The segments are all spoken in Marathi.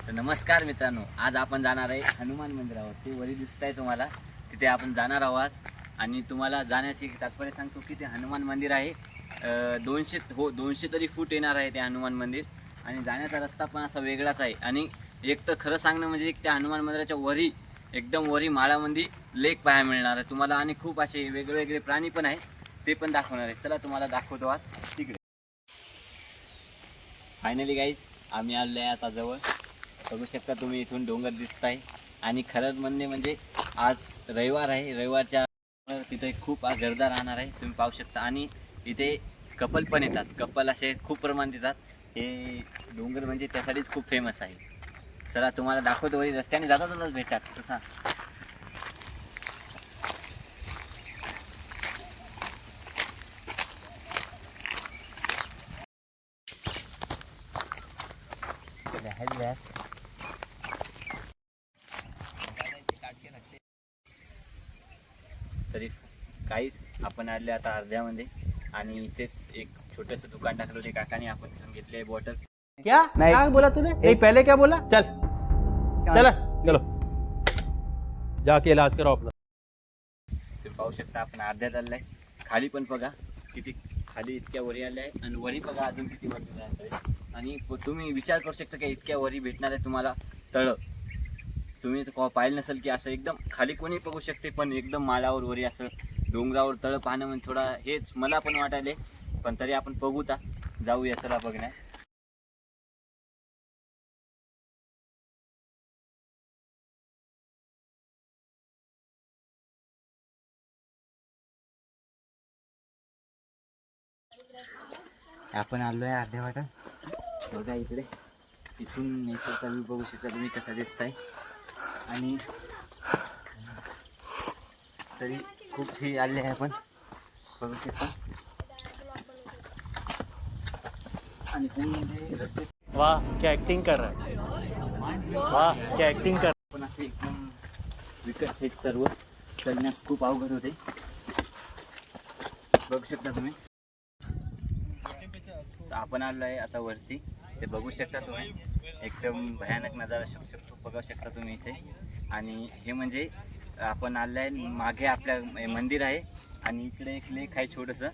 तर नमस्कार मित्रांनो, आज आपण जाणार आहे हनुमान मंदिरावर. ते वरी दिसत आहे तुम्हाला, तिथे आपण जाणार आहोत आज. आणि तुम्हाला जाण्याची तात्पर्य सांगतो की ते हनुमान मंदिर आहे. 200 तरी फूट येणार आहे ते हनुमान मंदिर. आणि जाण्याचा रस्ता पण असा वेगळाच आहे. आणि एक तर खरं सांगणं म्हणजे त्या हनुमान मंदिराच्या वरी एकदम वरी माळामध्ये लेक पाहायला मिळणार आहे तुम्हाला. आणि खूप असे वेगवेगळे प्राणी पण आहे, ते पण दाखवणार आहे. चला तुम्हाला दाखवतो आज तिकडे. फायनली गाईज, आम्ही आलो आहे आता जवळ. बघू शकता तुम्ही, इथून डोंगर दिसत आहे. आणि खरंच म्हणणे म्हणजे आज रविवार आहे. रविवारच्या तिथे खूप गर्दा राहणार आहे, तुम्ही पाहू शकता. आणि इथे कपल पण येतात, कपल असे खूप प्रमाणात येतात. हे डोंगर म्हणजे त्यासाठीच खूप फेमस आहे. चला तुम्हाला दाखवतो. वरी रस्त्याने जाताच भेटतात तसा. तरी काहीच आपण आले आता अर्ध्यामध्ये. आणि इथेच एक छोटंसं दुकान टाकलं ते काकाने. आपण तिथून घेतले बॉटल. क्या नहीं। क्या बोला तूने? नहीं, पहले क्या बोला? चल चल चलो जाके इलाज कराओ अपना. तुम्ही पाहू शकता आपण अर्ध्यात आलं आहे. खाली पण बघा किती खाली इतक्या वरी आल्या आहे. आणि वरी बघा अजून किती वरती जायचं आहे. आणि तुम्ही विचार करू शकता की इतक्या वरी भेटणार आहे तुम्हाला तळं. तुम्ही तर पाहिलं नसेल की असं एकदम खाली कोणी बघू शकते, पण एकदम माळावर वरी असं डोंगरावर तळं पाहणं म्हणजे थोडा हेच मला पण वाटायले. पण तरी आपण बघू ता जाऊया, चला बघण्यास. आपण आलो आहे अर्ध्या वाटा. बघा इकडे इथून नेचरचा व्ह्यू बघू शकता तुम्ही कसा दिसताय. आणि तरी खूप हे आले आहे आपण बघू शकता. आणि म्हणजे रस्ते वाह क्या एक्टिंग कर रहा है, वाह क्या एक्टिंग कर. पण असे एकदम विकट आहेत सर्व. चढण्यास खूप अवघड होते, बघू शकता तुम्ही. तर आपण आलो आहे आता वरती. ते बघू शकता तुम्ही, एकदम भयानक नजारा बघू शकता तुम्ही इथे. आणि हे म्हणजे आपण आलो आहे मागे आपल्या मंदिर आहे. आणि इकडे एक लेक आहे छोटंसं.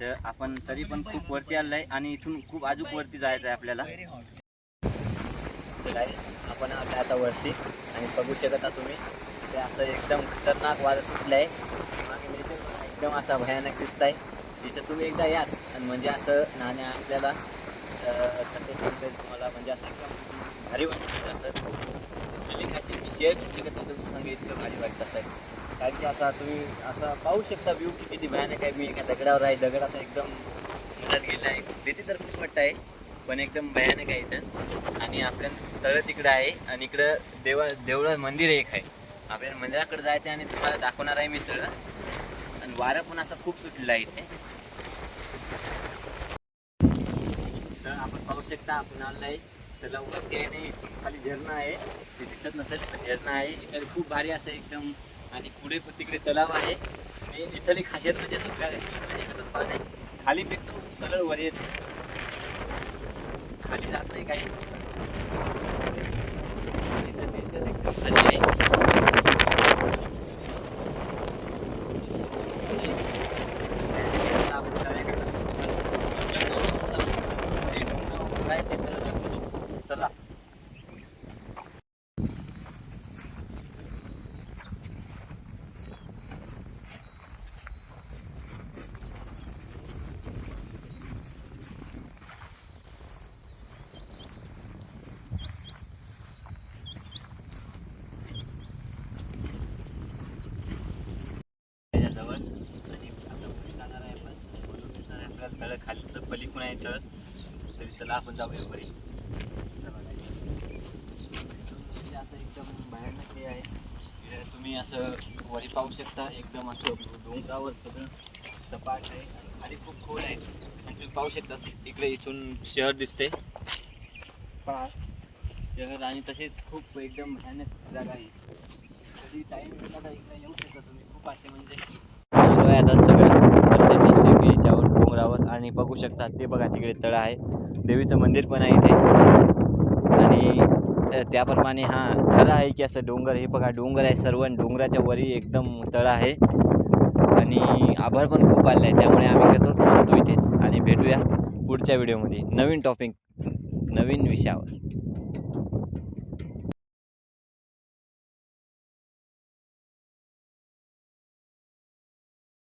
तर आपण तरी पण खूप वरती आलो आहे. आणि इथून खूप अजून वरती जायचं आहे आपल्याला. तर गाईस, आपण आलो आता वरती. आणि बघू शकता तुम्ही, ते असं एकदम खतरनाक वारं सुटलं आहे. एकदम असा भयानक दिसत आहे. इथं तुम्ही एकदा याच. आणि म्हणजे असं नाण्या आपल्याला कसं सांगेल तुम्हाला, म्हणजे असं एकदम भारी वाटतं. असं लिंक अशी मी शेअर करू शकत नाही तुमचं सांगा, इतकं भारी वाटतं असं आहे. कारण की असा तुम्ही असं पाहू शकता व्ह्यू की किती भयानक आहे. मी एका दगडावर आहे, दगड असा एकदम मुलात गेला आहे. भीती तर खूप वाटत आहे, पण एकदम भयानक आहे इथं. आणि आपल्या तळं तिकडं आहे. आणि इकडं देवळं मंदिर एक आहे. आपल्याला मंदिराकडे जायचं आहे. आणि तुम्हाला दाखवणार आहे मी तळं. आणि वारं पण असं खूप सुटलेलं आहे इथे. तर आपण पाहू शकता आपण आलो आहे त्याला वरती आहे. नाही, खाली झरणा आहे, ते दिसत नसेल पण झरणा आहे. इकडे खूप भारी असं एकदम. आणि पुढे पण तिकडे तलाव आहे. आणि इथली खासियत म्हणजे पाणी खाली फेकतो सरळ वर येत, खाली जात नाही काही. इथं नेचर एकदम भारी आहे. चला. त्याच्याजवळ आणि आता पुढे जाणार आहे आपण. बोलून दिसणार आहे आपल्याला तळ खालीचं पलीकडून आहे तळ. तरी चला आपण जाऊया वरी. चला म्हणजे असं एकदम भयानक हे आहे. इकडे तुम्ही असं वरी पाहू शकता, एकदम असं डोंगरावर सगळं सपाट आहे. आणि खाली खूप खोल आहे. आणि तुम्ही पाहू शकता इकडे इथून शहर दिसते पहा, शहर. आणि तसेच खूप एकदम भयानक जागा आहे. कधी टाईम मिळाला इकडे येऊ शकता तुम्ही. खूप असे म्हणजे आता सगळं याच्यावर डोंगरावर. आणि बघू शकता ते बघा तिकडे तळ आहे. देवीचं मंदिर पण आहे इथे. आणि त्याप्रमाणे हा खरं आहे की असं डोंगर, हे बघा डोंगर आहे सर्व, आणि डोंगराच्या वरी एकदम तळ आहे आणि आभाळ पण खूप आलेलं आहे. त्यामुळे आम्ही करतो थांबतो इथेच आणि भेटूया पुढच्या व्हिडिओमध्ये नवीन टॉपिक नवीन विषयावर.